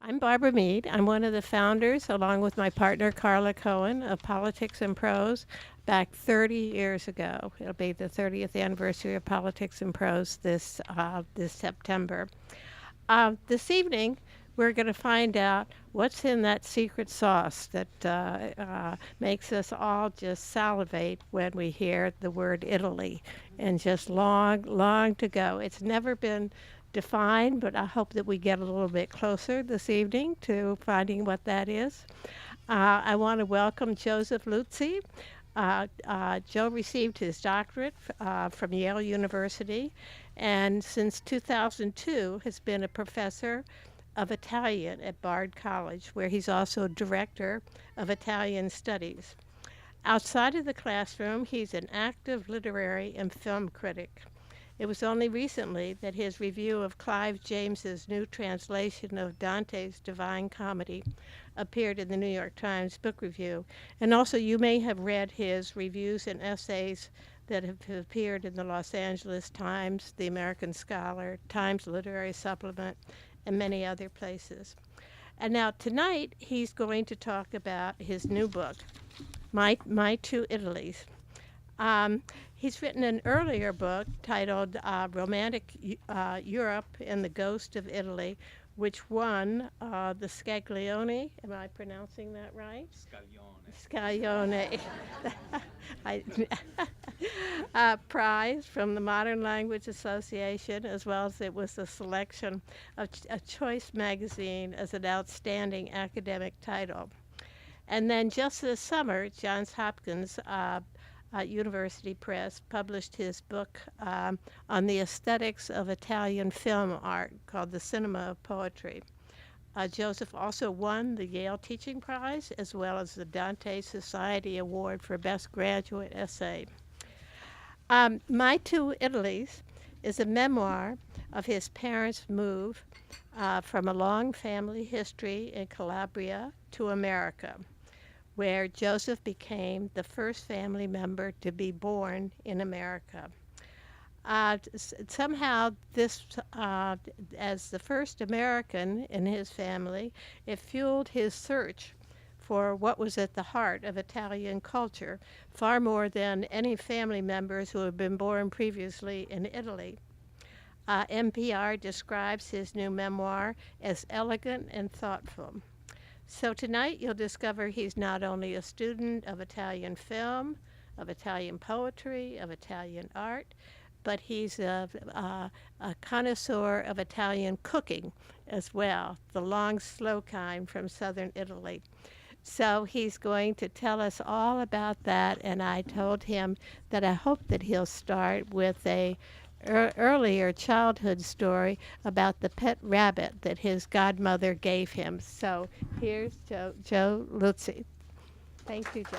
I'm Barbara Mead. I'm one of the founders, along with my partner Carla Cohen, of Politics and Prose back 30 years ago. It'll be the 30th anniversary of Politics and Prose this September. This evening, we're going to find out what's in that secret sauce that makes us all just salivate when we hear the word Italy and just long to go. It's never been defined, but I hope that we get a little bit closer this evening to finding what that is. I want to welcome Joseph Luzzi. Joe received his doctorate from Yale University and since 2002 has been a professor of Italian at Bard College, where he's also director of Italian studies. Outside of the classroom, he's an active literary and film critic. It was only recently that his review of Clive James's new translation of Dante's Divine Comedy appeared in the New York Times Book Review. And also, you may have read his reviews and essays that have appeared in the Los Angeles Times, the American Scholar, Times Literary Supplement, and many other places. And now tonight, he's going to talk about his new book, My Two Italies. He's written an earlier book titled Romantic Europe and the Ghost of Italy, which won the Scaglione, am I pronouncing that right? Scaglione. I, Prize from the Modern Language Association, as well as it was a selection of a Choice magazine as an outstanding academic title. And then just this summer, Johns Hopkins University Press published his book on the aesthetics of Italian film art called The Cinema of Poetry. Joseph also won the Yale Teaching Prize as well as the Dante Society Award for Best Graduate Essay. My Two Italies is a memoir of his parents' move from a long family history in Calabria to America, where Joseph became the first family member to be born in America. Somehow, as the first American in his family, it fueled his search for what was at the heart of Italian culture, far more than any family members who had been born previously in Italy. NPR describes his new memoir as elegant and thoughtful. So tonight you'll discover he's not only a student of Italian film, of Italian poetry, of Italian art, but he's a connoisseur of Italian cooking as well, the long, slow kind from southern Italy. So he's going to tell us all about that, and I told him that I hope that he'll start with a earlier childhood story about the pet rabbit that his godmother gave him. So here's Joe Luzzi. Thank you, Joe.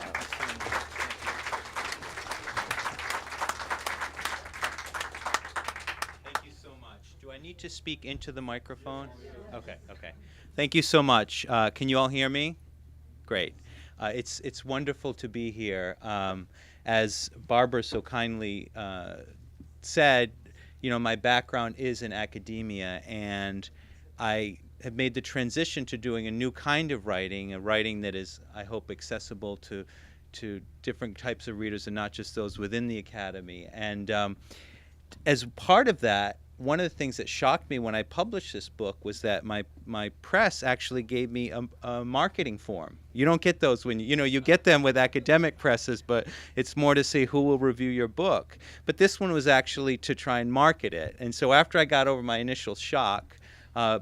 Thank you so much. Do I need to speak into the microphone? Okay. Thank you so much. Can you all hear me? Great. It's wonderful to be here. As Barbara so kindly said, my background is in academia, and I have made the transition to doing a new kind of writing, a writing that is, I hope, accessible to different types of readers and not just those within the academy. And as part of that, one of the things that shocked me when I published this book was that my press actually gave me a marketing form. You don't get those when you get them with academic presses, but it's more to say who will review your book. But this one was actually to try and market it. And so after I got over my initial shock,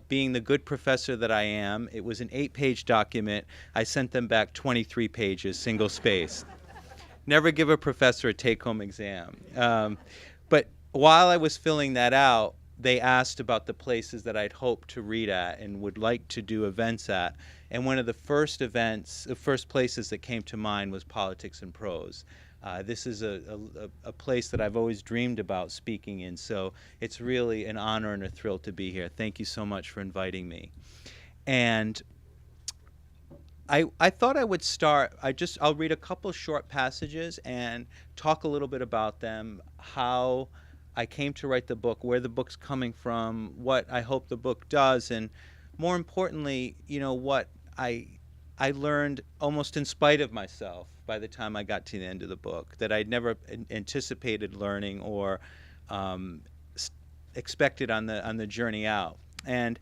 being the good professor that I am, it was an 8-page document. I sent them back 23 pages, single spaced. Never give a professor a take-home exam. But while I was filling that out, they asked about the places that I'd hoped to read at and would like to do events at. And one of the first places that came to mind was Politics and Prose. This is a place that I've always dreamed about speaking in, so it's really an honor and a thrill to be here. Thank you so much for inviting me. And I thought I would start, I'll read a couple short passages and talk a little bit about them, how I came to write the book, where the book's coming from, what I hope the book does, and more importantly, what I I learned almost in spite of myself by the time I got to the end of the book that I'd never anticipated learning or um, expected on the journey out. And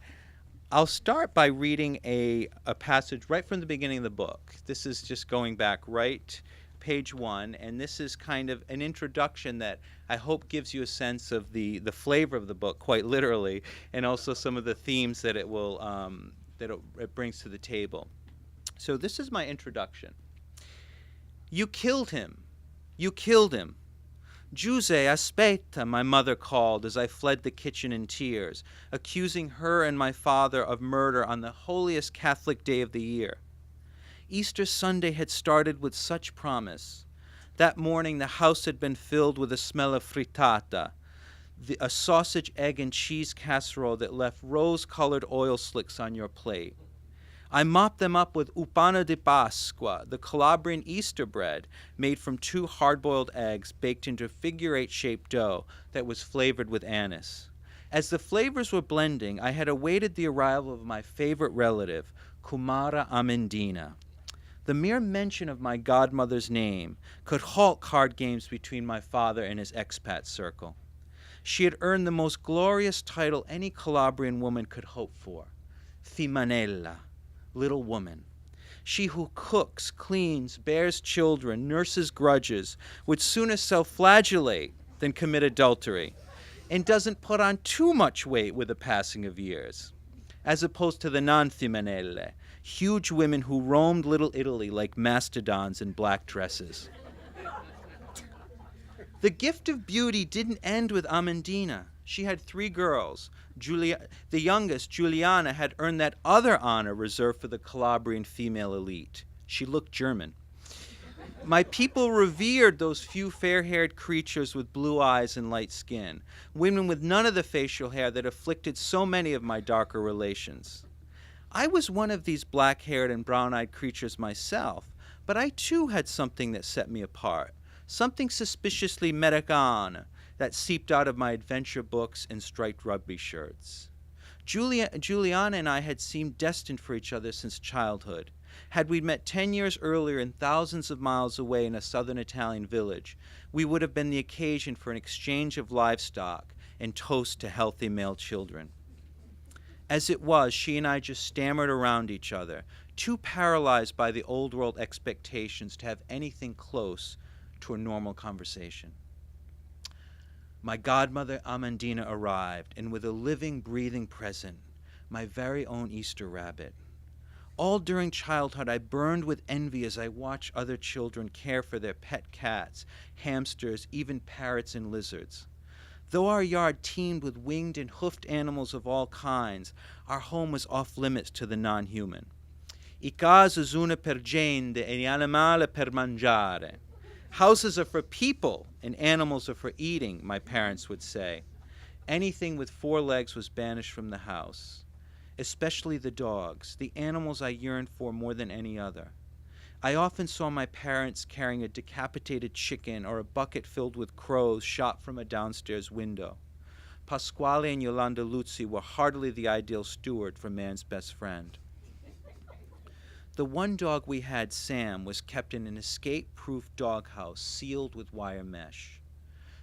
I'll start by reading a passage right from the beginning of the book. This is just going back right page one, and this is kind of an introduction that I hope gives you a sense of the flavor of the book, quite literally, and also some of the themes that it brings to the table. So this is my introduction. You killed him. You killed him. Giuse, aspetta, my mother called as I fled the kitchen in tears, accusing her and my father of murder on the holiest Catholic day of the year. Easter Sunday had started with such promise. That morning the house had been filled with the smell of frittata, a sausage, egg, and cheese casserole that left rose-colored oil slicks on your plate. I mopped them up with upana di Pasqua, the Calabrian Easter bread made from 2 hard-boiled eggs baked into a figure-8-shaped dough that was flavored with anise. As the flavors were blending, I had awaited the arrival of my favorite relative, Kumara Amendina. The mere mention of my godmother's name could halt card games between my father and his expat circle. She had earned the most glorious title any Calabrian woman could hope for, Fimanella, little woman. She who cooks, cleans, bears children, nurses grudges, would sooner self-flagellate than commit adultery, and doesn't put on too much weight with the passing of years, as opposed to the non-Fimanelle, huge women who roamed Little Italy like mastodons in black dresses. The gift of beauty didn't end with Amandina. She had 3 girls. The youngest, Giuliana, had earned that other honor reserved for the Calabrian female elite. She looked German. My people revered those few fair-haired creatures with blue eyes and light skin, women with none of the facial hair that afflicted so many of my darker relations. I was one of these black-haired and brown-eyed creatures myself, but I too had something that set me apart, something suspiciously Americana that seeped out of my adventure books and striped rugby shirts. Juliana and I had seemed destined for each other since childhood. Had we met 10 years earlier and thousands of miles away in a southern Italian village, we would have been the occasion for an exchange of livestock and toast to healthy male children. As it was, she and I just stammered around each other, too paralyzed by the old world expectations to have anything close to a normal conversation. My godmother Amandina arrived, and with a living, breathing present, my very own Easter rabbit. All during childhood, I burned with envy as I watched other children care for their pet cats, hamsters, even parrots and lizards. Though our yard teemed with winged and hoofed animals of all kinds, our home was off limits to the non-human. I casa sono per gente e gli animali per mangiare. Houses are for people and animals are for eating, my parents would say. Anything with 4 legs was banished from the house, especially the dogs, the animals I yearned for more than any other. I often saw my parents carrying a decapitated chicken or a bucket filled with crows shot from a downstairs window. Pasquale and Yolanda Luzzi were hardly the ideal steward for man's best friend. The one dog we had, Sam, was kept in an escape-proof doghouse sealed with wire mesh.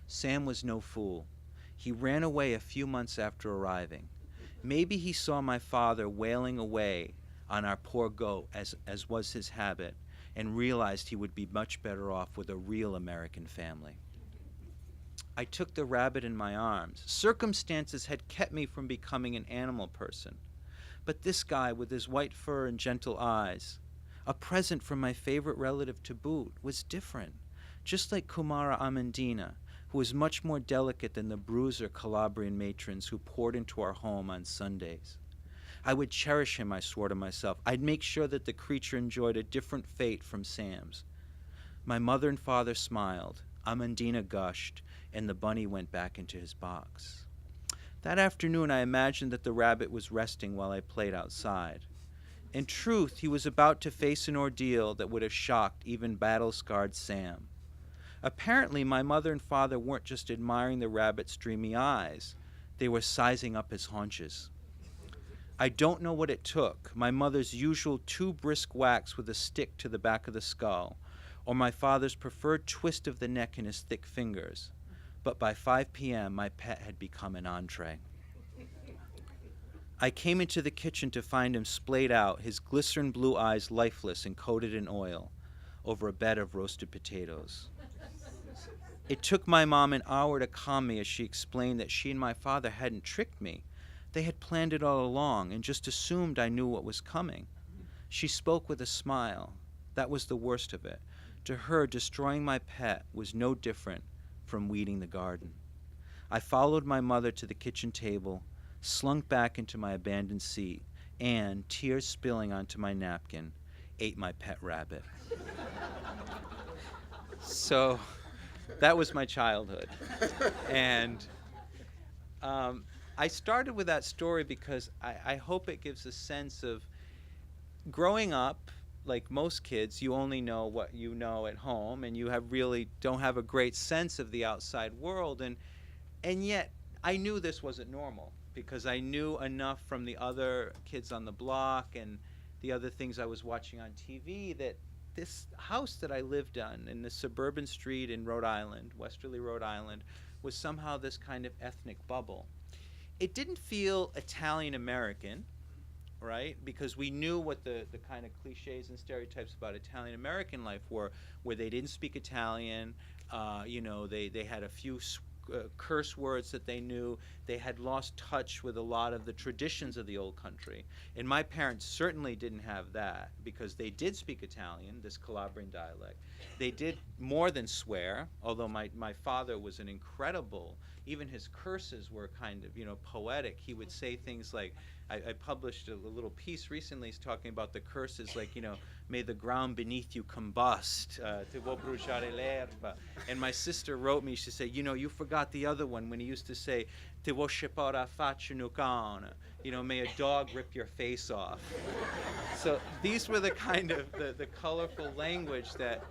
Sam was no fool. He ran away a few months after arriving. Maybe he saw my father wailing away on our poor goat, as was his habit, and realized he would be much better off with a real American family. I took the rabbit in my arms. Circumstances had kept me from becoming an animal person. But this guy with his white fur and gentle eyes, a present from my favorite relative to boot, was different, just like Kumara Amandina, who was much more delicate than the bruiser Calabrian matrons who poured into our home on Sundays. I would cherish him, I swore to myself. I'd make sure that the creature enjoyed a different fate from Sam's. My mother and father smiled, Amandina gushed, and the bunny went back into his box. That afternoon, I imagined that the rabbit was resting while I played outside. In truth, he was about to face an ordeal that would have shocked even battle-scarred Sam. Apparently, my mother and father weren't just admiring the rabbit's dreamy eyes. They were sizing up his haunches. I don't know what it took, my mother's usual too brisk whacks with a stick to the back of the skull, or my father's preferred twist of the neck in his thick fingers, but by 5 p.m. my pet had become an entree. I came into the kitchen to find him splayed out, his glycerin blue eyes lifeless and coated in oil, over a bed of roasted potatoes. It took my mom an hour to calm me as she explained that she and my father hadn't tricked me. They had planned it all along and just assumed I knew what was coming. She spoke with a smile. That was the worst of it. To her, destroying my pet was no different from weeding the garden. I followed my mother to the kitchen table, slunk back into my abandoned seat, and, tears spilling onto my napkin, ate my pet rabbit. So that was my childhood. And I started with that story because I hope it gives a sense of growing up. Like most kids, you only know what you know at home, and you really don't have a great sense of the outside world. And yet, I knew this wasn't normal because I knew enough from the other kids on the block and the other things I was watching on TV that this house that I lived on in this suburban street in Rhode Island, Westerly, Rhode Island, was somehow this kind of ethnic bubble. It didn't feel Italian-American, right? Because we knew what the kind of cliches and stereotypes about Italian-American life were, where they didn't speak Italian, they had a few curse words that they knew. They had lost touch with a lot of the traditions of the old country. And my parents certainly didn't have that because they did speak Italian, this Calabrian dialect. They did more than swear, although my father was an incredible, even his curses were kind of, poetic. He would say things like, I published a little piece recently talking about the curses, like, may the ground beneath you combust, te vo bruciare l'erba. And my sister wrote me, she said, you forgot the other one when he used to say, te vo scippare a faccia no cane, may a dog rip your face off. So these were the kind of the colorful language that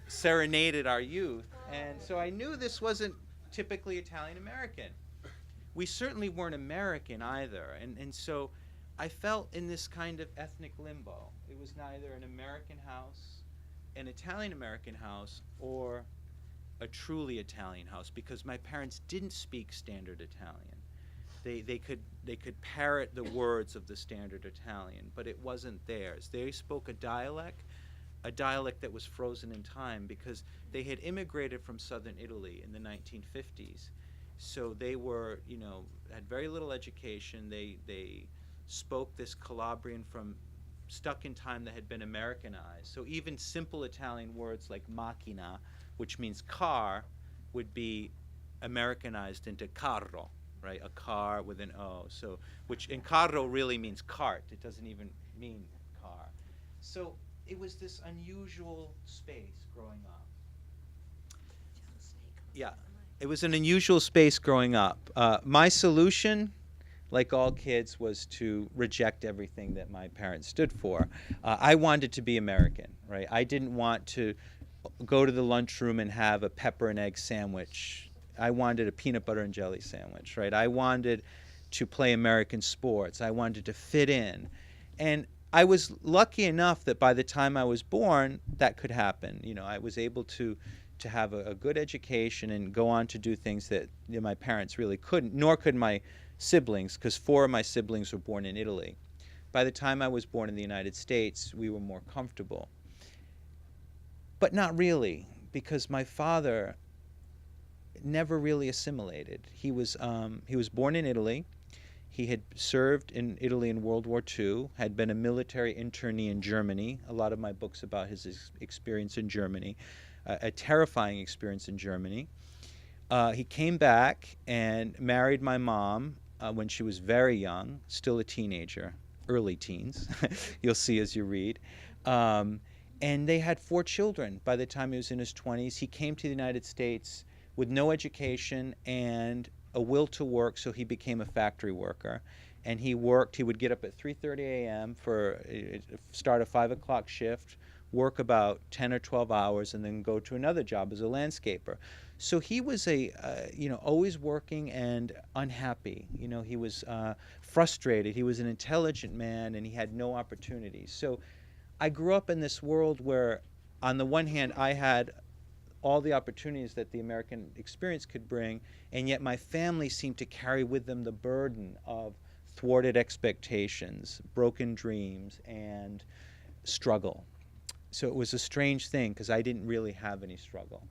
serenaded our youth. And so I knew this wasn't typically Italian-American. We certainly weren't American either. And so I felt in this kind of ethnic limbo. It was neither an American house, an Italian-American house, or a truly Italian house, because my parents didn't speak standard Italian. They could parrot the words of the standard Italian, but it wasn't theirs. They spoke a dialect that was frozen in time because they had immigrated from southern Italy in the 1950s. So they were, had very little education. They spoke this Calabrian from stuck in time that had been Americanized. So even simple Italian words like macchina, which means car, would be Americanized into carro, right? A car with an O. So, and carro really means cart. It doesn't even mean car. So it was this unusual space growing up. Yeah. It was an unusual space growing up. My solution, like all kids, was to reject everything that my parents stood for. I wanted to be American, right? I didn't want to go to the lunchroom and have a pepper and egg sandwich. I wanted a peanut butter and jelly sandwich, right? I wanted to play American sports. I wanted to fit in. And I was lucky enough that by the time I was born, that could happen. I was able to have a good education and go on to do things that my parents really couldn't, nor could my siblings, because 4 of my siblings were born in Italy. By the time I was born in the United States, we were more comfortable. But not really, because my father never really assimilated. He was born in Italy. He had served in Italy in World War II, had been a military internee in Germany. A lot of my books about his experience in Germany. A terrifying experience in Germany. He came back and married my mom when she was very young, still a teenager, early teens, you'll see as you read. And they had 4 children by the time he was in his 20s. He came to the United States with no education and a will to work, so he became a factory worker. And he would get up at 3:30 a.m. for start a 5 o'clock shift, work about 10 or 12 hours, and then go to another job as a landscaper. So he was always working and unhappy. He was frustrated. He was an intelligent man, and he had no opportunities. So I grew up in this world where, on the one hand, I had all the opportunities that the American experience could bring, and yet my family seemed to carry with them the burden of thwarted expectations, broken dreams, and struggle. So it was a strange thing because I didn't really have any struggle.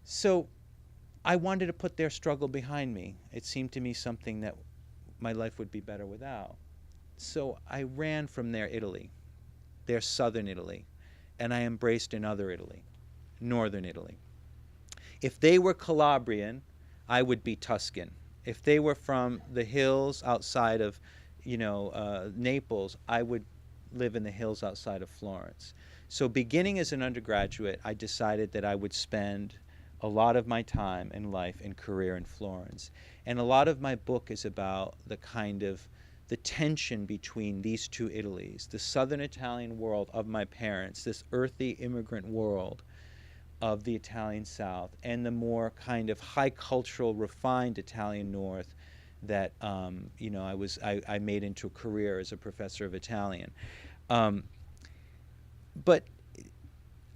So I wanted to put their struggle behind me. It seemed to me something that my life would be better without. So I ran from their Italy, their southern Italy, and I embraced another Italy, northern Italy. If they were Calabrian, I would be Tuscan. If they were from the hills outside of, Naples, I would live in the hills outside of Florence. So beginning as an undergraduate, I decided that I would spend a lot of my time and life and career in Florence. And a lot of my book is about the tension between these two Italies, the southern Italian world of my parents, this earthy immigrant world of the Italian South, and the more kind of high cultural, refined Italian North that I made into a career as a professor of Italian. But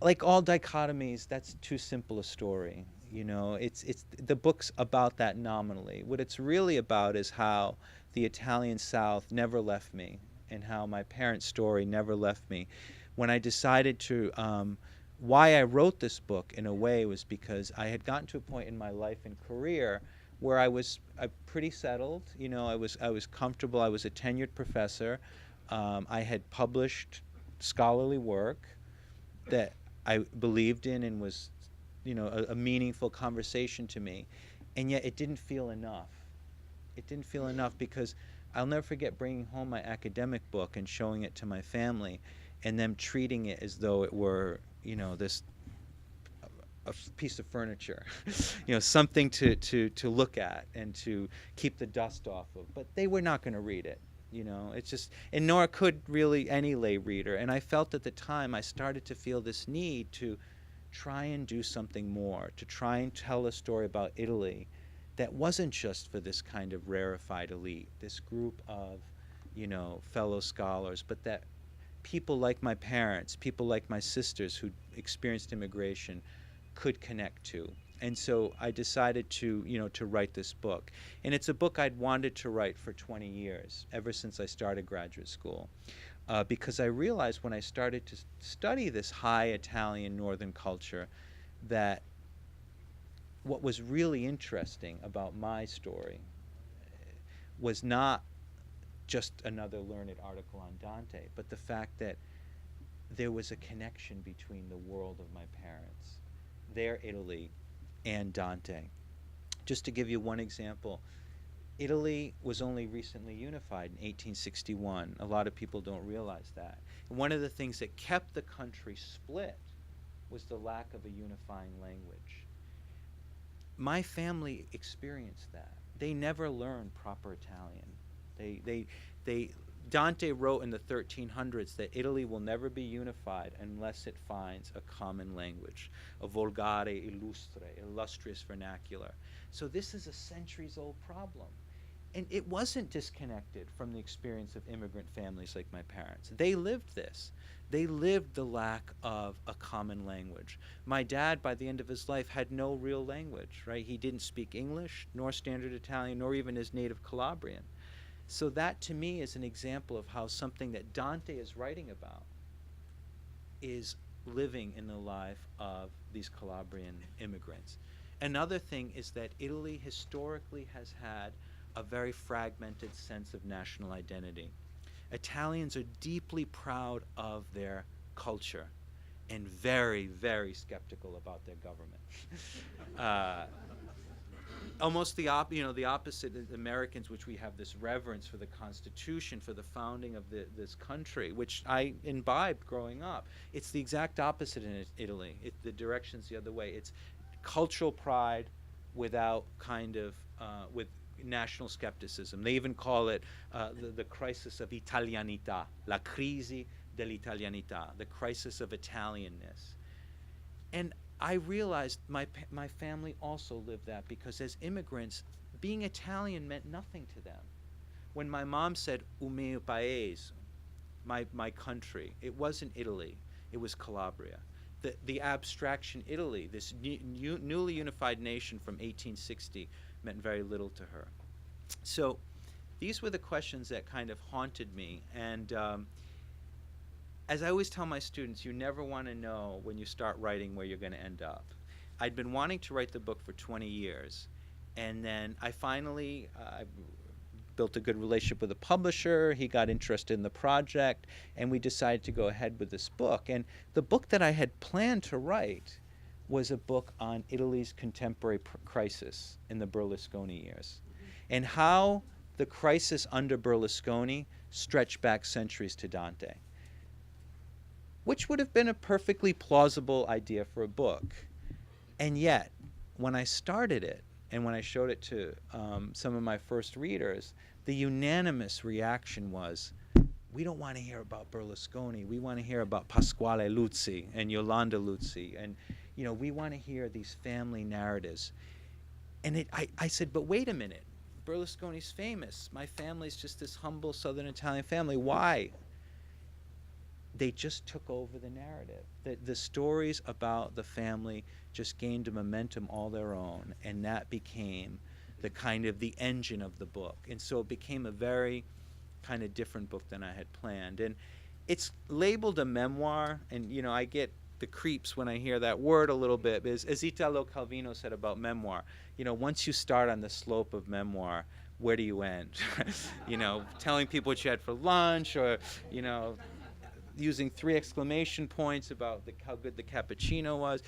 like all dichotomies, that's too simple a story. It's the book's about that nominally. What it's really about is how the Italian South never left me, and how my parents' story never left me. When I decided to, why I wrote this book in a way was because I had gotten to a point in my life and career where I was pretty settled. I was comfortable. I was a tenured professor. I had published scholarly work that I believed in and was, a meaningful conversation to me. And yet it didn't feel enough. It didn't feel enough because I'll never forget bringing home my academic book and showing it to my family and them treating it as though it were, this a piece of furniture, something to look at and to keep the dust off of. But they were not going to read it. It's just, and nor could really any lay reader. And I felt at the time I started to feel this need to try and do something more, to try and tell a story about Italy that wasn't just for this kind of rarefied elite, this group of, fellow scholars, but that people like my parents, people like my sisters who experienced immigration could connect to. And so I decided to write this book. And it's a book I'd wanted to write for 20 years, ever since I started graduate school. Because I realized when I started to study this high Italian northern culture that what was really interesting about my story was not just another learned article on Dante, but the fact that there was a connection between the world of my parents, their Italy, and Dante. Just to give you one example, Italy was only recently unified in 1861. A lot of people don't realize that. And one of the things that kept the country split was the lack of a unifying language. My family experienced that. They never learned proper Italian. Dante wrote in the 1300s that Italy will never be unified unless it finds a common language, a volgare illustre, illustrious vernacular. So this is a centuries-old problem. And it wasn't disconnected from the experience of immigrant families like my parents. They lived this. They lived the lack of a common language. My dad, by the end of his life, had no real language, right? He didn't speak English, nor Standard Italian, nor even his native Calabrian. So that, to me, is an example of how something that Dante is writing about is living in the life of these Calabrian immigrants. Another thing is that Italy historically has had a very fragmented sense of national identity. Italians are deeply proud of their culture and very, very skeptical about their government. Almost the opposite of Americans, which we have this reverence for the Constitution, for the founding of this country, which I imbibed growing up. It's the exact opposite in Italy. The direction's the other way. It's cultural pride without with national skepticism. They even call it the crisis of Italianità, la crisi dell'italianità, the crisis of Italianness. And I realized my family also lived that, because as immigrants, being Italian meant nothing to them. When my mom said, "Il mio paese," my country, it wasn't Italy, it was Calabria. The abstraction Italy, this newly unified nation from 1860, meant very little to her. So these were the questions that kind of haunted me. And as I always tell my students, you never want to know when you start writing where you're going to end up. I'd been wanting to write the book for 20 years, and then I finally built a good relationship with a publisher. He got interested in the project, and we decided to go ahead with this book. And the book that I had planned to write was a book on Italy's contemporary crisis in the Berlusconi years, and how the crisis under Berlusconi stretched back centuries to Dante, which would have been a perfectly plausible idea for a book. And yet, when I started it, and when I showed it to some of my first readers, the unanimous reaction was, we don't want to hear about Berlusconi. We want to hear about Pasquale Luzzi and Yolanda Luzzi. And, you know, we want to hear these family narratives. And I said, but wait a minute. Berlusconi's famous. My family's just this humble Southern Italian family. Why? They just took over the narrative. The stories about the family just gained a momentum all their own, and that became the kind of the engine of the book. And so it became a very kind of different book than I had planned. And it's labeled a memoir, and you know, I get the creeps when I hear that word a little bit, as Italo Calvino said about memoir, you know, once you start on the slope of memoir, where do you end? You know, telling people what you had for lunch, or, you know, using 3 exclamation points about how good the cappuccino was.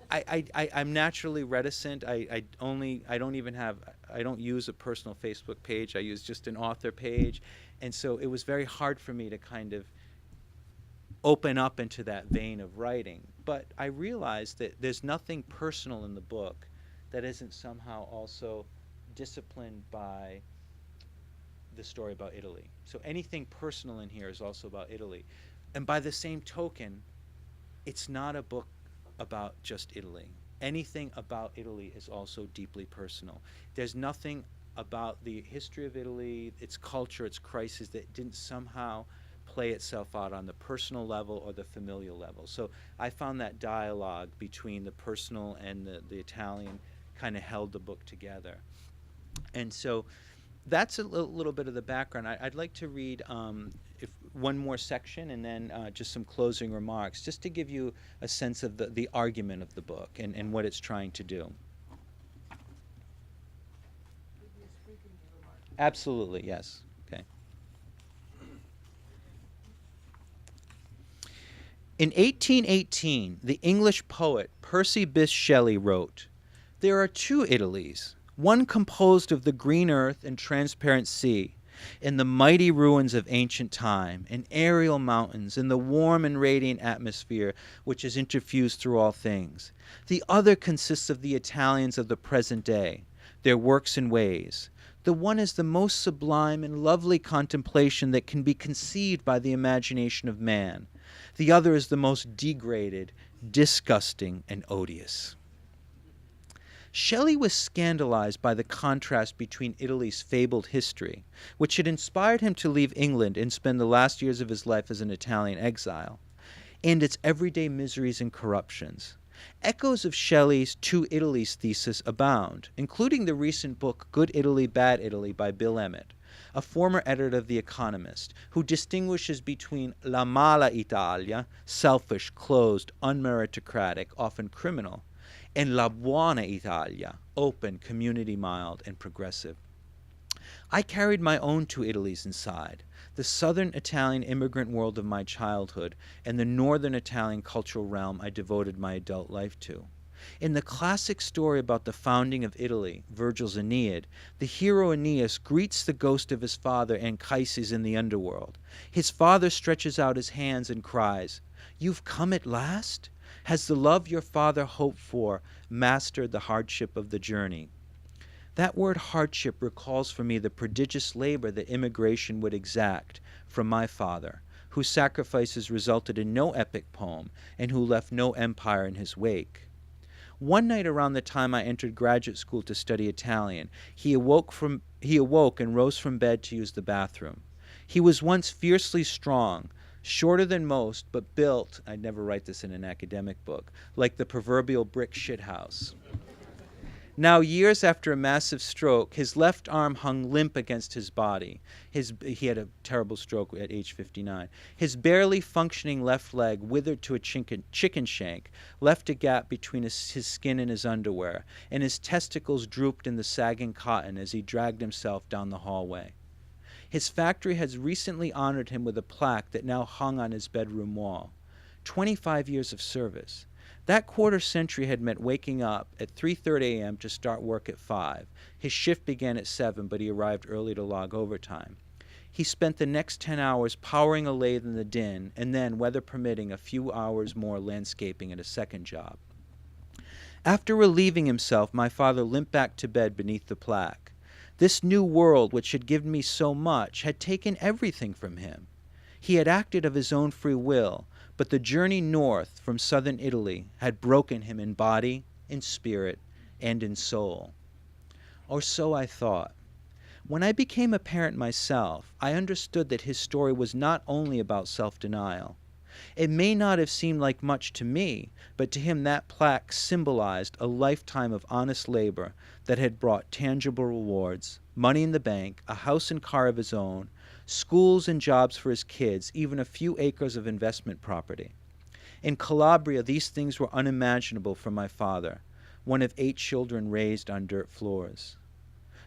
I'm naturally reticent. I don't use a personal Facebook page. I use just an author page. And so it was very hard for me to kind of open up into that vein of writing. But I realized that there's nothing personal in the book that isn't somehow also disciplined by the story about Italy. So anything personal in here is also about Italy. And by the same token, it's not a book about just Italy. Anything about Italy is also deeply personal. There's nothing about the history of Italy, its culture, its crisis, that didn't somehow play itself out on the personal level or the familial level. So I found that dialogue between the personal and the Italian kind of held the book together. And so that's a little bit of the background. I'd like to read one more section, and then just some closing remarks, just to give you a sense of the argument of the book and what it's trying to do. Absolutely, yes. Okay. In 1818, the English poet Percy Bysshe Shelley wrote, "There are 2 Italies, one composed of the green earth and transparent sea, in the mighty ruins of ancient time, in aerial mountains, in the warm and radiant atmosphere which is interfused through all things. The other consists of the Italians of the present day, their works and ways. The one is the most sublime and lovely contemplation that can be conceived by the imagination of man. The other is the most degraded, disgusting, and odious." Shelley was scandalized by the contrast between Italy's fabled history, which had inspired him to leave England and spend the last years of his life as an Italian exile, and its everyday miseries and corruptions. Echoes of Shelley's 2 Italies thesis abound, including the recent book Good Italy, Bad Italy by Bill Emmett, a former editor of The Economist, who distinguishes between la mala Italia, selfish, closed, unmeritocratic, often criminal, and la buona Italia, open, community mild, and progressive. I carried my own 2 Italies inside, the southern Italian immigrant world of my childhood and the northern Italian cultural realm I devoted my adult life to. In the classic story about the founding of Italy, Virgil's Aeneid, the hero Aeneas greets the ghost of his father Anchises in the underworld. His father stretches out his hands and cries, "You've come at last? Has the love your father hoped for mastered the hardship of the journey?" That word hardship recalls for me the prodigious labor that immigration would exact from my father, whose sacrifices resulted in no epic poem and who left no empire in his wake. One night around the time I entered graduate school to study Italian, he awoke and rose from bed to use the bathroom. He was once fiercely strong, shorter than most, but built, I'd never write this in an academic book, like the proverbial brick shithouse. Now, years after a massive stroke, his left arm hung limp against his body. He had a terrible stroke at age 59. His barely functioning left leg, withered to a chicken shank, left a gap between his skin and his underwear, and his testicles drooped in the sagging cotton as he dragged himself down the hallway. His factory has recently honored him with a plaque that now hung on his bedroom wall. 25 years of service. That quarter century had meant waking up at 3:30 a.m. to start work at 5. His shift began at 7, but he arrived early to log overtime. He spent the next 10 hours powering a lathe in the din, and then, weather permitting, a few hours more landscaping at a second job. After relieving himself, my father limped back to bed beneath the plaque. This new world, which had given me so much, had taken everything from him. He had acted of his own free will, but the journey north from southern Italy had broken him in body, in spirit, and in soul. Or so I thought. When I became a parent myself, I understood that his story was not only about self-denial. It may not have seemed like much to me, but to him that plaque symbolized a lifetime of honest labor that had brought tangible rewards, money in the bank, a house and car of his own, schools and jobs for his kids, even a few acres of investment property. In Calabria, these things were unimaginable for my father, one of 8 children raised on dirt floors.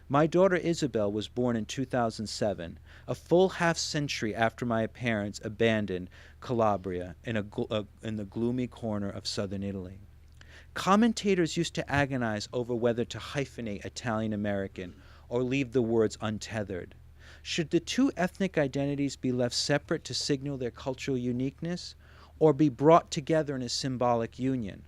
My daughter Isabel was born in 2007, a full half-century after my parents abandoned Calabria in the gloomy corner of southern Italy. Commentators used to agonize over whether to hyphenate Italian-American or leave the words untethered. Should the two ethnic identities be left separate to signal their cultural uniqueness, or be brought together in a symbolic union?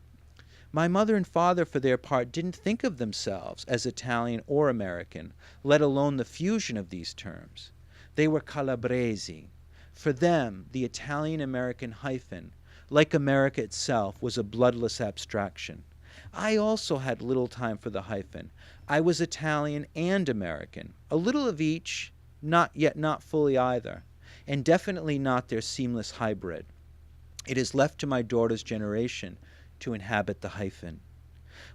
My mother and father, for their part, didn't think of themselves as Italian or American, let alone the fusion of these terms. They were Calabresi. For them, the Italian-American hyphen, like America itself, was a bloodless abstraction. I also had little time for the hyphen. I was Italian and American, a little of each, not fully either, and definitely not their seamless hybrid. It is left to my daughter's generation to inhabit the hyphen.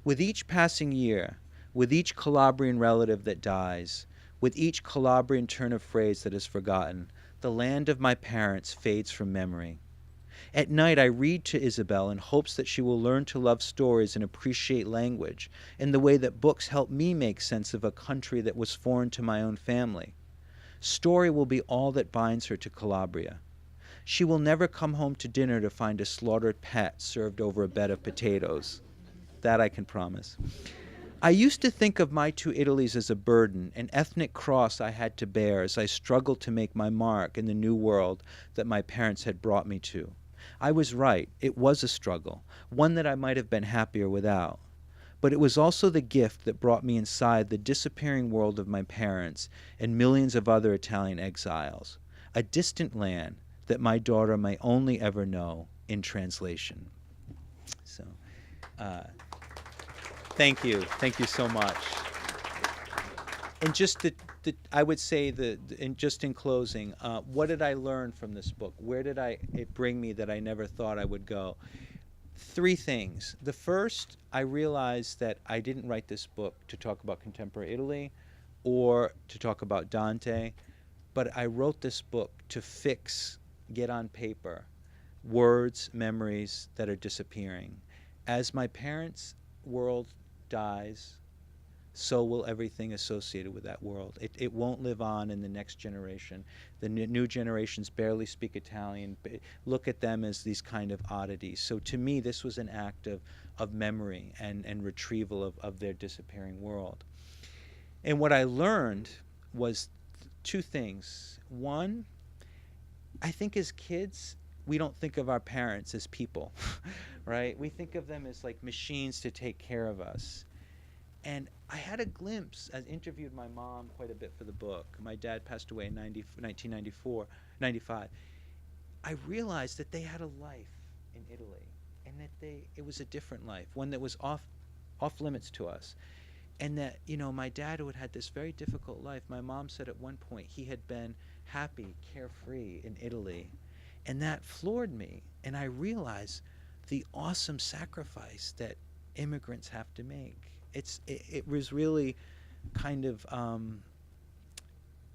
With each passing year, with each Calabrian relative that dies, with each Calabrian turn of phrase that is forgotten, the land of my parents fades from memory. At night I read to Isabel in hopes that she will learn to love stories and appreciate language in the way that books help me make sense of a country that was foreign to my own family. Story will be all that binds her to Calabria. She will never come home to dinner to find a slaughtered pet served over a bed of potatoes. That I can promise. I used to think of my 2 Italies as a burden, an ethnic cross I had to bear as I struggled to make my mark in the new world that my parents had brought me to. I was right. It was a struggle, one that I might have been happier without. But it was also the gift that brought me inside the disappearing world of my parents and millions of other Italian exiles, a distant land that my daughter may only ever know in translation. So, thank you so much. And just I would say in closing, what did I learn from this book? Where did it bring me that I never thought I would go? 3 things. The first, I realized that I didn't write this book to talk about contemporary Italy or to talk about Dante, but I wrote this book to get on paper words, memories that are disappearing. As my parents' world dies, so will everything associated with that world. It won't live on in the next generation. The new generations barely speak Italian. Look at them as these kind of oddities. So to me, this was an act of memory and retrieval of their disappearing world. And what I learned was 2 things. One, I think as kids, we don't think of our parents as people, right? We think of them as like machines to take care of us. And I had a glimpse. I interviewed my mom quite a bit for the book. My dad passed away in 1995. I realized that they had a life in Italy, and that it was a different life, one that was off limits to us. And that, my dad, who had had this very difficult life, my mom said at one point he had been happy, carefree in Italy. And that floored me. And I realized the awesome sacrifice that immigrants have to make. It was really kind of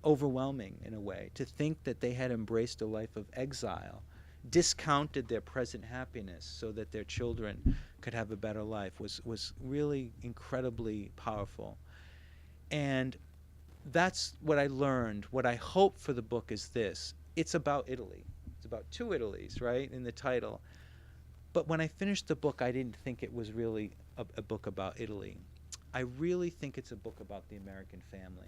overwhelming in a way to think that they had embraced a life of exile, discounted their present happiness so that their children could have a better life, was really incredibly powerful. And that's what I learned. What I hope for the book is this. It's about Italy. It's about two Italies, right, in the title. But when I finished the book, I didn't think it was really a book about Italy. I really think it's a book about the American family.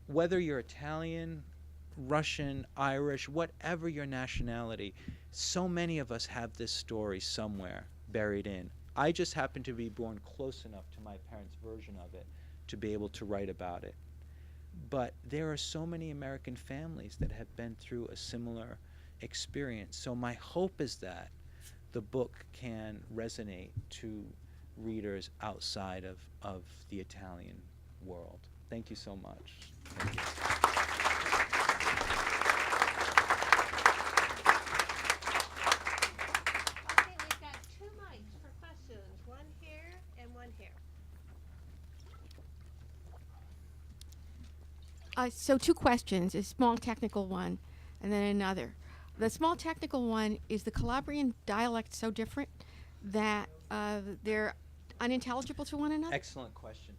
Whether you're Italian, Russian, Irish, whatever your nationality, so many of us have this story somewhere buried in. I just happen to be born close enough to my parents' version of it to be able to write about it. But there are so many American families that have been through a similar experience. So my hope is that the book can resonate to readers outside of the Italian world. Thank you so much. Thank you. Okay, we've got 2 mics for questions, one here and one here. So 2 questions, a small technical one and then another. The small technical one is the Calabrian dialect so different that they're unintelligible to one another? Excellent question.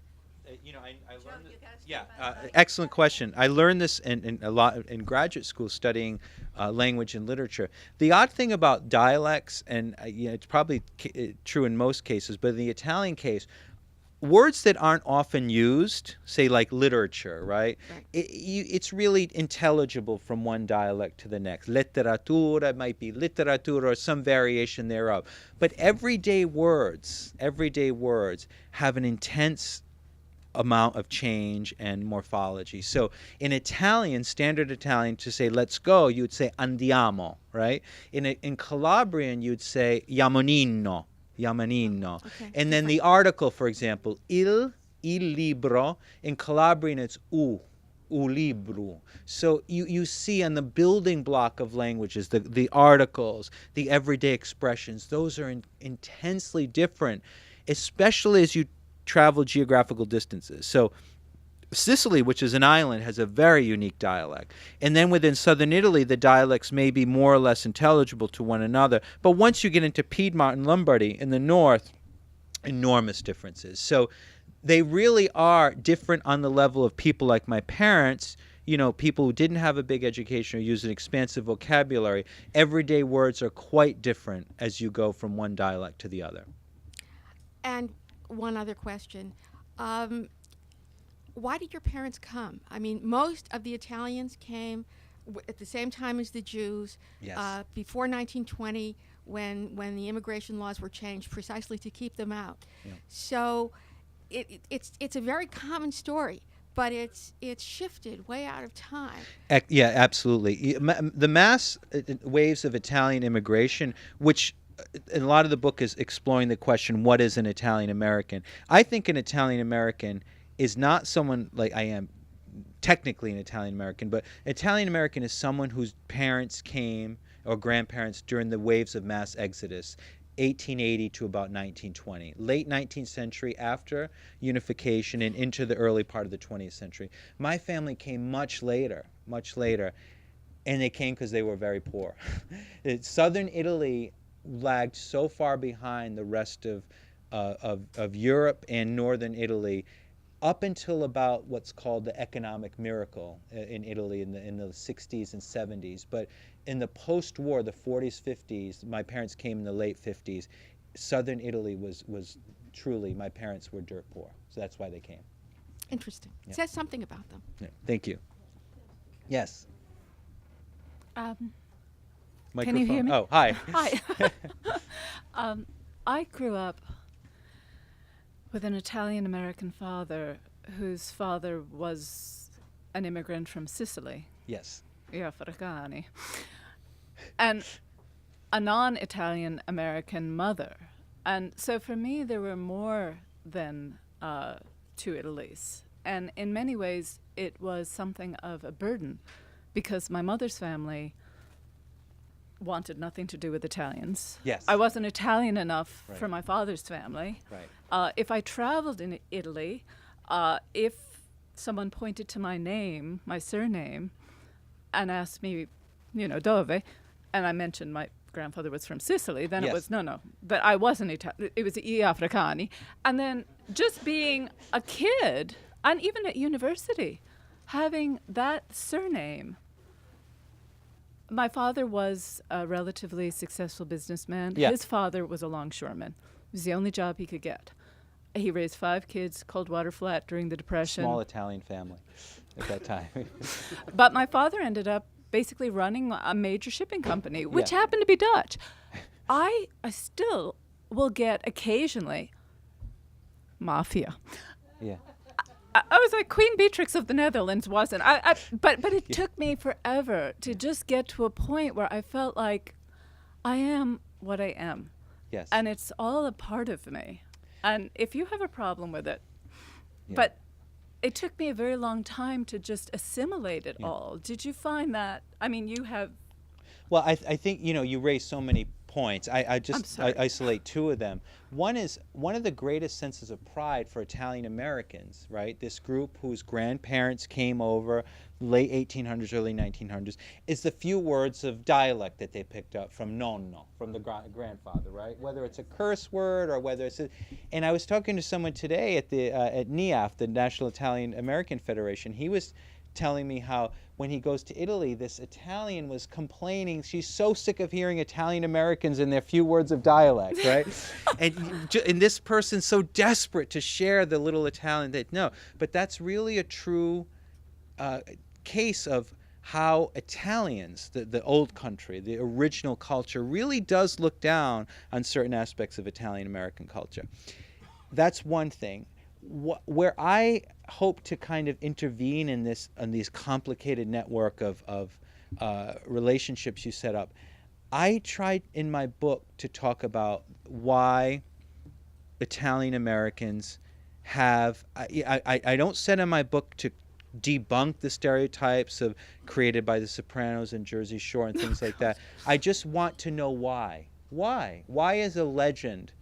I learned you this. gotta speak Yeah, up. excellent question. I learned this in a lot in graduate school studying language and literature. The odd thing about dialects, and it's probably true in most cases, but in the Italian case, words that aren't often used, say like literature, right? Right. It's really intelligible from one dialect to the next. Letteratura might be literatura or some variation thereof. But everyday words have an intense amount of change and morphology. So in Italian, standard Italian, to say let's go, you would say andiamo, right? In Calabrian, you'd say yamonino. Okay. And then the article, for example, il libro, in Calabrian it's u libro. So you see on the building block of languages, the articles, the everyday expressions, those are intensely different, especially as you travel geographical distances. So Sicily, which is an island, has a very unique dialect. And then within southern Italy, the dialects may be more or less intelligible to one another. But once you get into Piedmont and Lombardy in the north, enormous differences. So they really are different on the level of people like my parents, people who didn't have a big education or use an expansive vocabulary. Everyday words are quite different as you go from one dialect to the other. And one other question. Why did your parents come? I mean, most of the Italians came at the same time as the Jews, Yes. Before 1920, when the immigration laws were changed precisely to keep them out. Yeah. So it's a very common story, but it's shifted way out of time. Yeah, absolutely. The mass waves of Italian immigration, which a lot of the book is exploring the question, what is an Italian American? I think an Italian American is not someone like I am, technically an Italian American, but Italian American is someone whose parents came or grandparents during the waves of mass exodus, 1880 to about 1920, late 19th century after unification and into the early part of the 20th century. My family came much later, and they came because they were very poor. Southern Italy lagged so far behind the rest of Europe and northern Italy up until about what's called the economic miracle in Italy in the 60s and 70s. But in the post-war, the 40s, 50s, my parents came in the late 50s, southern Italy was truly, my parents were dirt poor. So that's why they came. Interesting. Yeah. Says something about them. Yeah. Thank you. Yes. Can you hear me? Oh, hi. Hi. I grew up with an Italian-American father whose father was an immigrant from Sicily. Yes. Africani. and a non-Italian American mother. And so for me, there were more than two Italies. And in many ways, it was something of a burden because my mother's family wanted nothing to do with Italians. Yes. I wasn't Italian enough Right. for my father's family. Right. If I traveled in Italy, if someone pointed to my name, my surname, and asked me, dove, and I mentioned my grandfather was from Sicily, then Yes. it was, no. But I wasn't Italian. It was I Africani. And then just being a kid, and even at university, having that surname. My father was a relatively successful businessman. Yeah. His father was a longshoreman. It was the only job he could get. He raised 5 kids, Coldwater Flat during the Depression. Small Italian family at that time. But my father ended up basically running a major shipping company, which Yeah. happened to be Dutch. I still will get occasionally mafia. Yeah. I was like Queen Beatrix of the Netherlands wasn't. But it took me forever to just get to a point where I felt like I am what I am. Yes. And it's all a part of me. And if you have a problem with it, Yeah. but it took me a very long time to just assimilate it Yeah. all. Did you find that? I mean, you have. Well, I think you raised so many points. I just sorry. isolate 2 of them. One is one of the greatest senses of pride for Italian Americans, right? This group whose grandparents came over late 1800s, early 1900s, is the few words of dialect that they picked up from nonno, from the grandfather, right? Whether it's a curse word or whether it's and I was talking to someone today at the at NIAF, the National Italian American Federation. He was telling me how when he goes to Italy, this Italian was complaining she's so sick of hearing Italian Americans and their few words of dialect, right? and this person's so desperate to share the little Italian that no, but that's really a true case of how Italians, the old country, the original culture, really does look down on certain aspects of Italian American culture. That's one thing. Where I hope to kind of intervene in these complicated network of relationships you set up, I tried in my book to talk about why Italian Americans have. I don't set in my book to debunk the stereotypes created by The Sopranos and Jersey Shore and things like that. I just want to know why. Why is a legend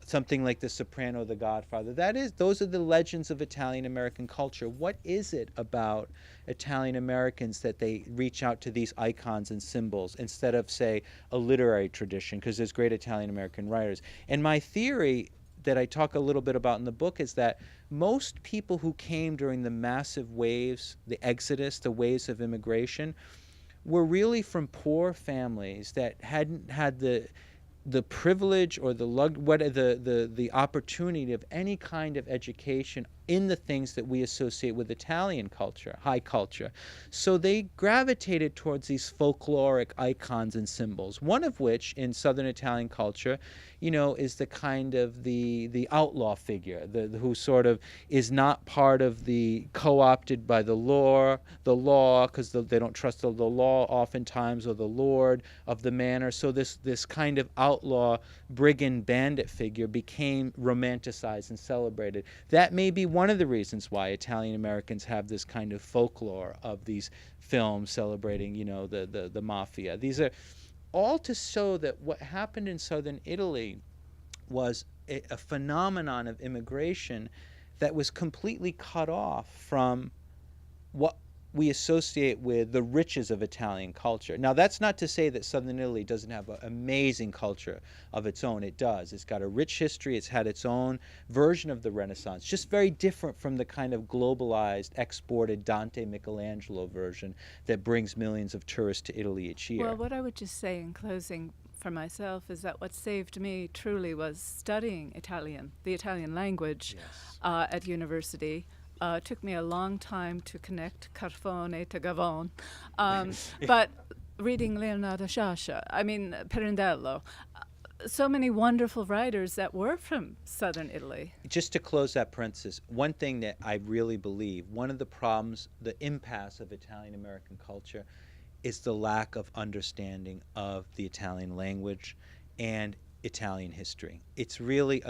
something like The Soprano, The Godfather? Those are the legends of Italian American culture. What is it about Italian Americans that they reach out to these icons and symbols instead of, say, a literary tradition? Because there's great Italian American writers. And my theory that I talk a little bit about in the book is that most people who came during the massive waves, the exodus, the waves of immigration, were really from poor families that hadn't had the privilege or the opportunity of any kind of education in the things that we associate with Italian culture, high culture. So they gravitated towards these folkloric icons and symbols, one of which in Southern Italian culture, is the kind of the outlaw figure, who sort of is not part of the co-opted by the law, because they don't trust the law oftentimes, or the lord of the manor. So this kind of outlaw brigand bandit figure became romanticized and celebrated. That may be one of the reasons why Italian Americans have this kind of folklore of these films celebrating, the mafia. These are all to show that what happened in southern Italy was a phenomenon of immigration that was completely cut off from what we associate with the riches of Italian culture. Now, that's not to say that southern Italy doesn't have an amazing culture of its own. It does. It's got a rich history. It's had its own version of the Renaissance, just very different from the kind of globalized, exported Dante Michelangelo version that brings millions of tourists to Italy each year. Well, what I would just say in closing for myself is that what saved me truly was studying Italian, the Italian language, at university. Took me a long time to connect Carfone to Gavone, but reading Leonardo Sciascia, Pirandello, so many wonderful writers that were from southern Italy. Just to close that parenthesis, one thing that I really believe, one of the problems, the impasse of Italian American culture, is the lack of understanding of the Italian language and Italian history. It's really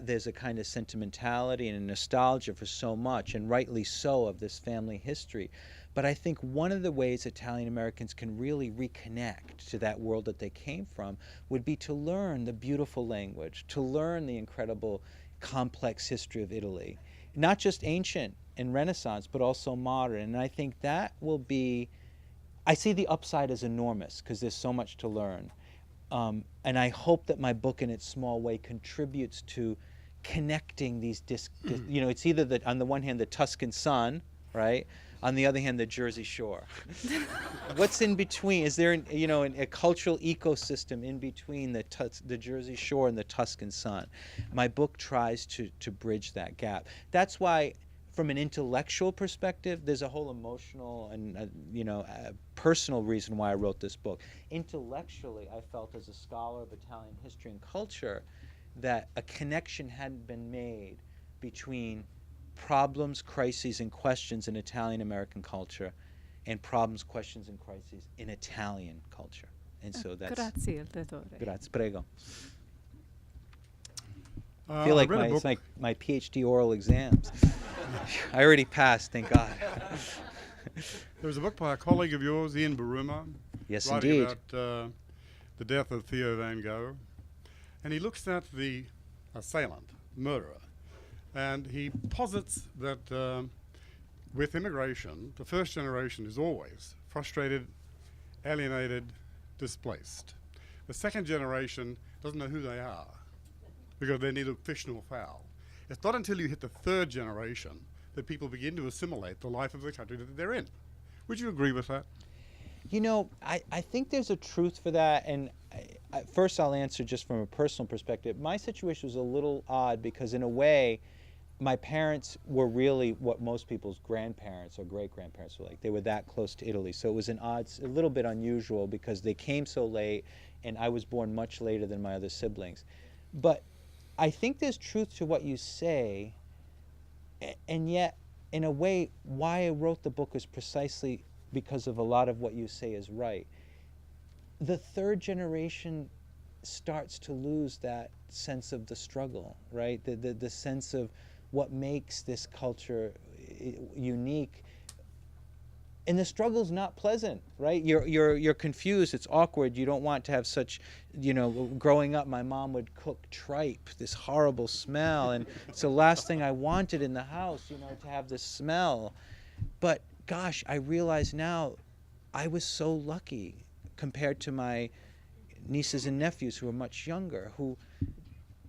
there's a kind of sentimentality and a nostalgia for so much, and rightly so, of this family history. But I think one of the ways Italian Americans can really reconnect to that world that they came from would be to learn the beautiful language, to learn the incredible complex history of Italy, not just ancient and Renaissance, but also modern. And I think that will be, I see the upside as enormous because there's so much to learn. And I hope that my book, in its small way, contributes to connecting these it's either on the one hand the Tuscan sun, right? On the other hand, the Jersey Shore. What's in between? Is there a cultural ecosystem in between the Jersey Shore and the Tuscan sun? My book tries to bridge that gap. That's why, from an intellectual perspective, there's a whole emotional and personal reason why I wrote this book. Intellectually, I felt, as a scholar of Italian history and culture, that a connection hadn't been made between problems, crises, and questions in Italian American culture and problems, questions, and crises in Italian culture. And so that's... Grazie, Lettore. Grazie, prego. I feel like it's like my PhD oral exams. I already passed, thank God. There was a book by a colleague of yours, Ian Baruma, Yes, writing indeed. about the death of Theo Van Gogh. And he looks at the assailant, murderer, and he posits that with immigration, the first generation is always frustrated, alienated, displaced. The second generation doesn't know who they are because they're neither fish nor fowl. It's not until you hit the third generation that people begin to assimilate the life of the country that they're in. Would you agree with that? I think there's a truth for that, and first I'll answer just from a personal perspective. My situation was a little odd because, in a way, my parents were really what most people's grandparents or great-grandparents were like. They were that close to Italy, so it was a little bit unusual because they came so late, and I was born much later than my other siblings. But I think there's truth to what you say, and yet, in a way, why I wrote the book is precisely because of a lot of what you say is right. The third generation starts to lose that sense of the struggle, right? The sense of what makes this culture unique. And the struggle's not pleasant, right? You're confused, it's awkward, you don't want to have such, growing up, my mom would cook tripe, this horrible smell, and it's the last thing I wanted in the house, to have this smell. But gosh, I realize now I was so lucky compared to my nieces and nephews who are much younger, who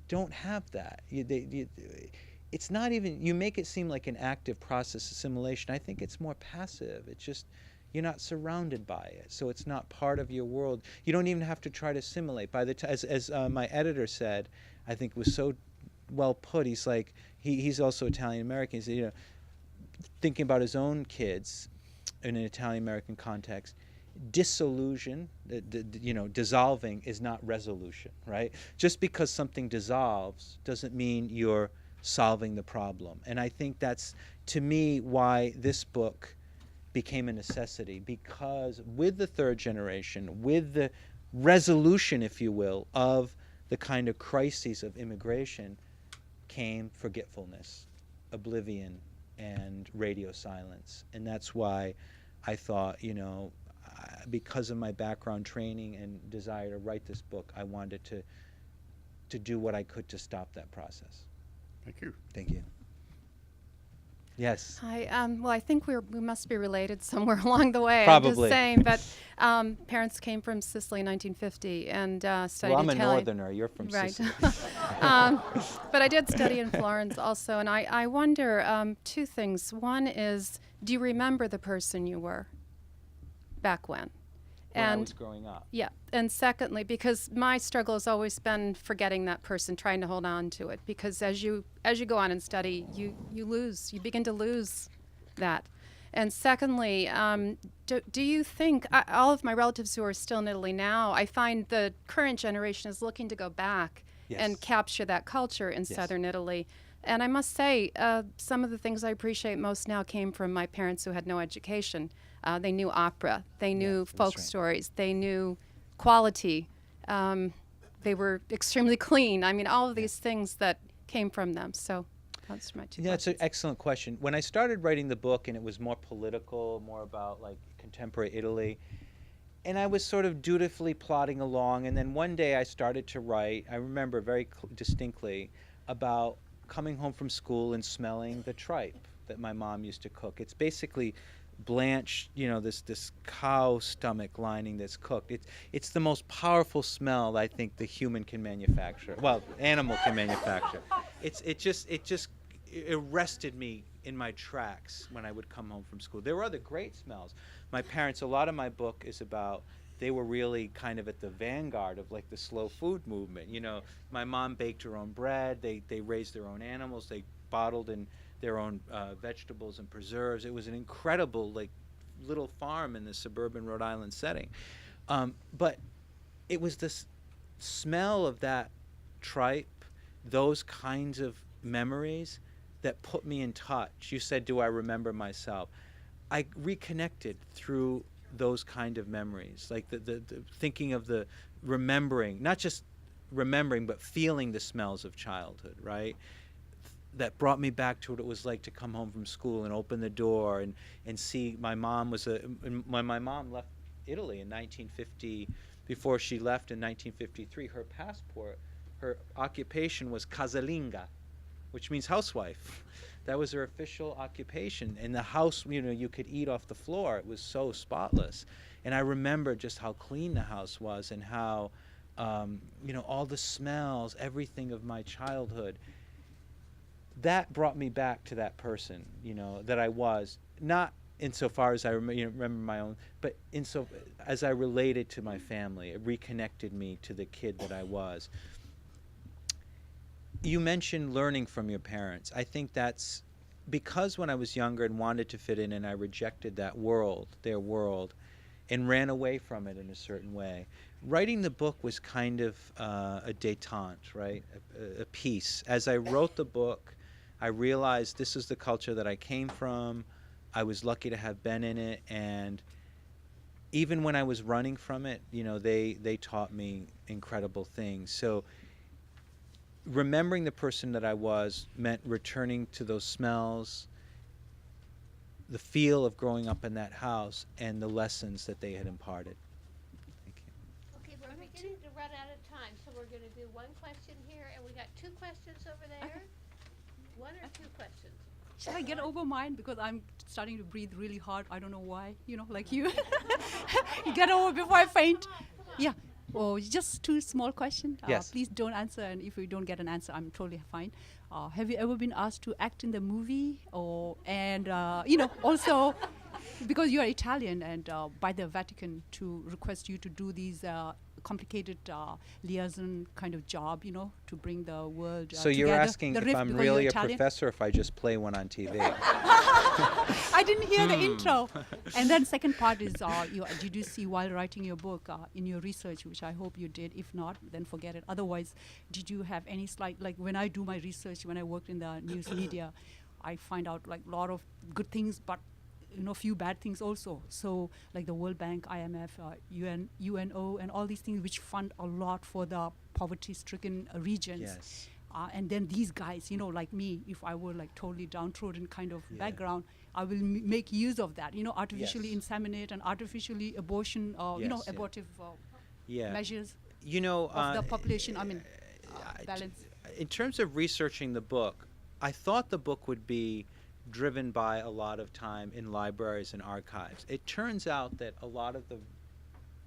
don't have that. It's not even, you make it seem like an active process, assimilation. I think it's more passive. It's just, you're not surrounded by it, so it's not part of your world. You don't even have to try to assimilate. By the time, as my editor said, I think was so well put, he's like, he's also Italian American. He said, thinking about his own kids in an Italian American context, dissolution, dissolving is not resolution, right? Just because something dissolves doesn't mean you're solving the problem. And I think that's, to me, why this book became a necessity, because with the third generation, with the resolution, if you will, of the kind of crises of immigration, came forgetfulness, oblivion, and radio silence. And that's why I thought, because of my background training and desire to write this book, I wanted to do what I could to stop that process. Thank you. Thank you. Yes. Hi. Well, I think we must be related somewhere along the way. Probably. I'm just saying, but parents came from Sicily in 1950 and studied Well, I'm Italian. a northerner. You're from Right. Sicily. But I did study in Florence also, and I wonder two things. One is, do you remember the person you were back when? When I was growing up. Yeah, and secondly, because my struggle has always been forgetting that person, trying to hold on to it, because as you go on and study, you begin to lose that. And secondly, do you think, all of my relatives who are still in Italy now, I find the current generation is looking to go back Yes. and capture that culture in Yes. southern Italy. And I must say, some of the things I appreciate most now came from my parents who had no education. They knew opera, they knew that's folk right. stories, they knew quality. They were extremely clean. I mean, all of these things that came from them. So that's my two Yeah, it's an questions. excellent question. When I started writing the book, and it was more political, more about like contemporary Italy, and I was sort of dutifully plodding along, and then one day I started to write. I remember very distinctly about coming home from school and smelling the tripe that my mom used to cook. It's basically blanched, this cow stomach lining that's cooked. It's the most powerful smell I think the human can manufacture. Well, animal can manufacture. It arrested me in my tracks when I would come home from school. There were other great smells. My parents, a lot of my book is about, they were really kind of at the vanguard of like the slow food movement. My mom baked her own bread. They raised their own animals. They bottled in their own vegetables and preserves. It was an incredible like little farm in the suburban Rhode Island setting. But it was this smell of that tripe, those kinds of memories that put me in touch. You said, do I remember myself? I reconnected through those kind of memories, like the thinking of the remembering, not just remembering, but feeling the smells of childhood, right? That brought me back to what it was like to come home from school and open the door and see my mom when my mom left Italy in 1950, before she left in 1953, her passport, her occupation was casalinga, which means housewife. That was her official occupation. And the house, you could eat off the floor. It was so spotless. And I remember just how clean the house was and how, all the smells, everything of my childhood. That brought me back to that person, that I was. Not insofar as I remember my own, but as I related to my family. It reconnected me to the kid that I was. You mentioned learning from your parents. I think that's because when I was younger and wanted to fit in, and I rejected that world, their world, and ran away from it in a certain way. Writing the book was kind of a détente, right? A piece. As I wrote the book, I realized this is the culture that I came from. I was lucky to have been in it, and even when I was running from it, they taught me incredible things. So remembering the person that I was meant returning to those smells, the feel of growing up in that house, and the lessons that they had imparted. Thank you. Okay, we're beginning to run out of time, so we're going to do one question here, and we got two questions over there. One or two questions? Shall I get over mine? Because I'm starting to breathe really hard. I don't know why, like you. You get over before I faint. Yeah. Oh, just two small questions. Yes. Please don't answer, and if you don't get an answer, I'm totally fine. Have you ever been asked to act in the movie? Also, because you are Italian and by the Vatican to request you to do these complicated liaison kind of job, to bring the world So you're together. asking The if rift, I'm because you're really a Italian. professor, if I just play one on TV. I didn't hear the intro. And then second part is, did you see while writing your book, in your research, which I hope you did. If not, then forget it. Otherwise, did you have any like when I do my research, when I worked in the news media, I find out like a lot of good things, but few bad things also. So like the World Bank, IMF, UNO, and all these things which fund a lot for the poverty-stricken regions. Yes. And then these guys, like me, if I were like totally downtrodden kind of Yeah. background, I will make use of that, artificially Yes. inseminate and artificially abortion, Yes, yeah. abortive Yeah. measures Of of the population. Balance. In terms of researching the book, I thought the book would be driven by a lot of time in libraries and archives. It turns out that a lot of the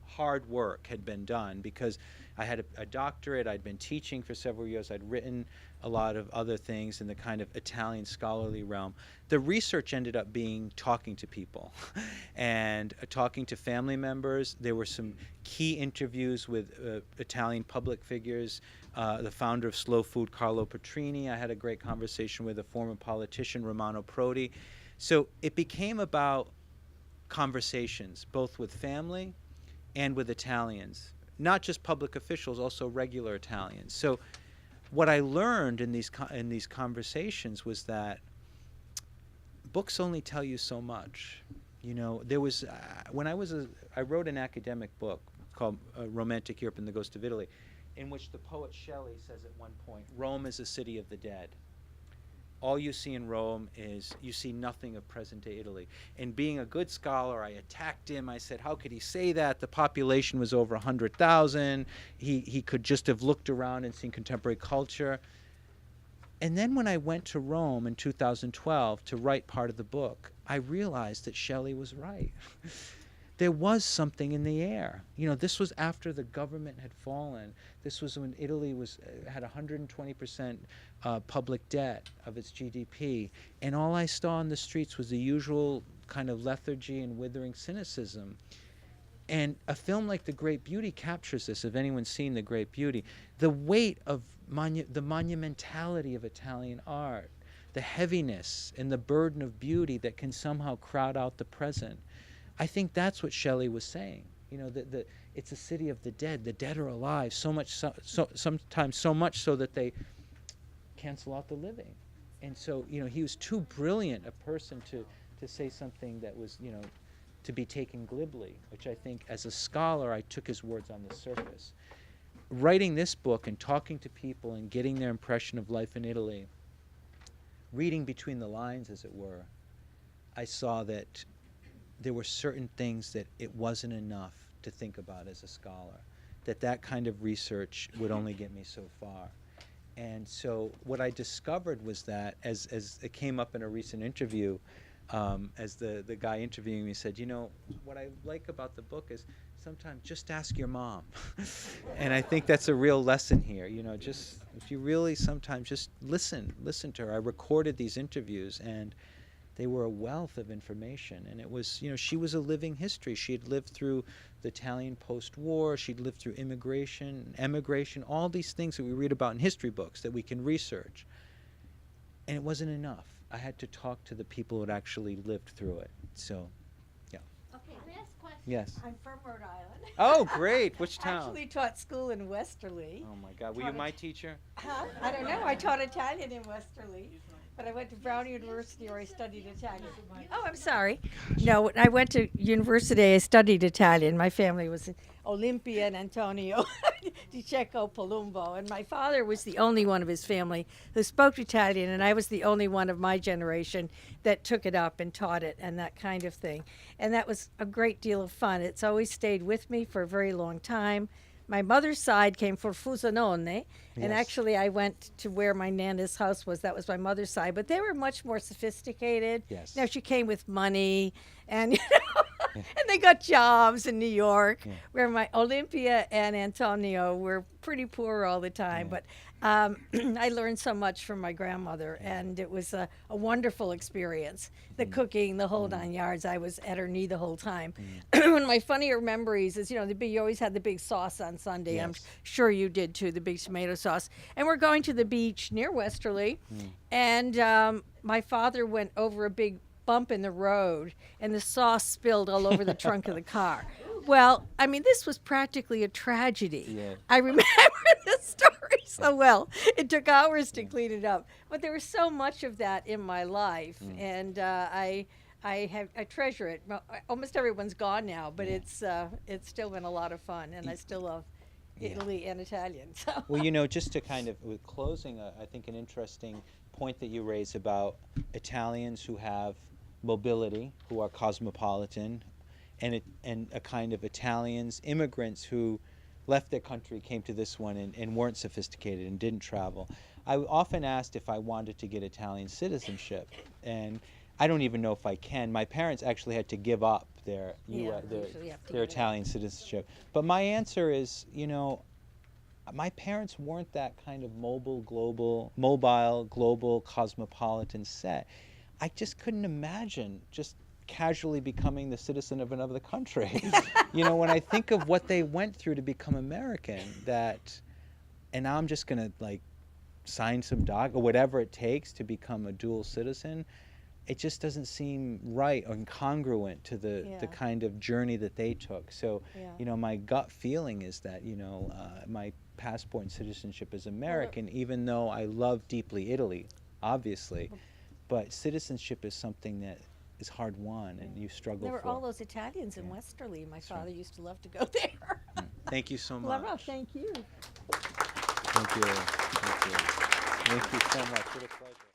hard work had been done because I had a doctorate, I'd been teaching for several years, I'd written a lot of other things in the kind of Italian scholarly realm. The research ended up being talking to people and talking to family members. There were some key interviews with Italian public figures. The founder of Slow Food, Carlo Petrini. I had a great conversation with a former politician, Romano Prodi. So it became about conversations, both with family and with Italians, not just public officials, also regular Italians. So what I learned in these conversations was that books only tell you so much. You know, there was when I wrote an academic book called Romantic Europe and the Ghost of Italy, in which the poet Shelley says at one point, Rome is a city of the dead. All you see in Rome is, you see nothing of present-day Italy. And being a good scholar, I attacked him. I said, how could he say that? The population was over 100,000. He could just have looked around and seen contemporary culture. And then when I went to Rome in 2012 to write part of the book, I realized that Shelley was right. There was something in the air. You know, this was after the government had fallen. This was when Italy had 120% public debt of its GDP. And all I saw on the streets was the usual kind of lethargy and withering cynicism. And a film like The Great Beauty captures this, if anyone's seen The Great Beauty. The weight of the monumentality of Italian art, the heaviness and the burden of beauty that can somehow crowd out the present. I think that's what Shelley was saying. You know, it's a city of the dead are alive, sometimes so much so that they cancel out the living. And so, you know, he was too brilliant a person to say something that was, you know, to be taken glibly, which I think as a scholar I took his words on the surface. Writing this book and talking to people and getting their impression of life in Italy, reading between the lines, as it were, I saw that there were certain things that it wasn't enough to think about as a scholar, that kind of research would only get me so far. And so what I discovered was that, as it came up in a recent interview, as the guy interviewing me said, you know, what I like about the book is sometimes just ask your mom. And I think that's a real lesson here. You know, just if you really sometimes just listen to her. I recorded these interviews, and they were a wealth of information. And it was, you know, she was a living history. She had lived through the Italian post-war. She'd lived through immigration, emigration, all these things that we read about in history books that we can research. And it wasn't enough. I had to talk to the people who had actually lived through it. So, yeah. Okay, last question. Yes. I'm from Rhode Island. Oh, great. Which town? Actually taught school in Westerly. Oh, my God. Were you my teacher? Huh? I don't know. I taught Italian in Westerly. But I went to Brown University where I studied Italian. Oh, I'm sorry. No, I went to university. I studied Italian. My family was Olympia and Antonio di Cecco Palumbo. And my father was the only one of his family who spoke Italian, and I was the only one of my generation that took it up and taught it and that kind of thing. And that was a great deal of fun. It's always stayed with me for a very long time. My mother's side came from Fusanone, and Yes. actually I went to where my Nana's house was. That was my mother's side, but they were much more sophisticated. Yes. Now she came with money, and and they got jobs in New York, Yeah. where my Olympia and Antonio were pretty poor all the time. Yeah. But I learned so much from my grandmother, and it was a wonderful experience. The cooking, the whole 9 yards. I was at her knee the whole time. One of my funnier memories is, you know, you always had the big sauce on Sunday. I'm Yes. sure you did too, the big tomato sauce. And we're going to the beach near Westerly, and my father went over a big bump in the road, and the sauce spilled all over the trunk of the car. Well, I mean, this was practically a tragedy. Yeah. I remember the story so well. It took hours to clean it up, but there was so much of that in my life, and I treasure it. Well, almost everyone's gone now, but it's still been a lot of fun, and I still love Italy and Italian. So. Well, you know, just to kind of, with closing, I think an interesting point that you raise about Italians who have mobility, who are cosmopolitan, and a kind of Italians, immigrants who left their country, came to this one and weren't sophisticated and didn't travel. I often asked if I wanted to get Italian citizenship, and I don't even know if I can. My parents actually had to give up their Yeah, usually you have to their give it up. Italian citizenship. But my answer is, you know, my parents weren't that kind of mobile, global, cosmopolitan set. I just couldn't imagine just casually becoming the citizen of another country. You know, when I think of what they went through to become American, and now I'm just gonna like sign some doc or whatever it takes to become a dual citizen, it just doesn't seem right or incongruent to the Yeah. kind of journey that they took. So, Yeah. you know, my gut feeling is that, you know, my passport and citizenship as American, even though I love deeply Italy, obviously. But citizenship is something that is hard won, and you struggle There were for. all those Italians in Yeah. Westerly. My right. father used to love to go there. Thank you so Well, much. thank you. Thank you. Thank you. Thank you so much. What a pleasure.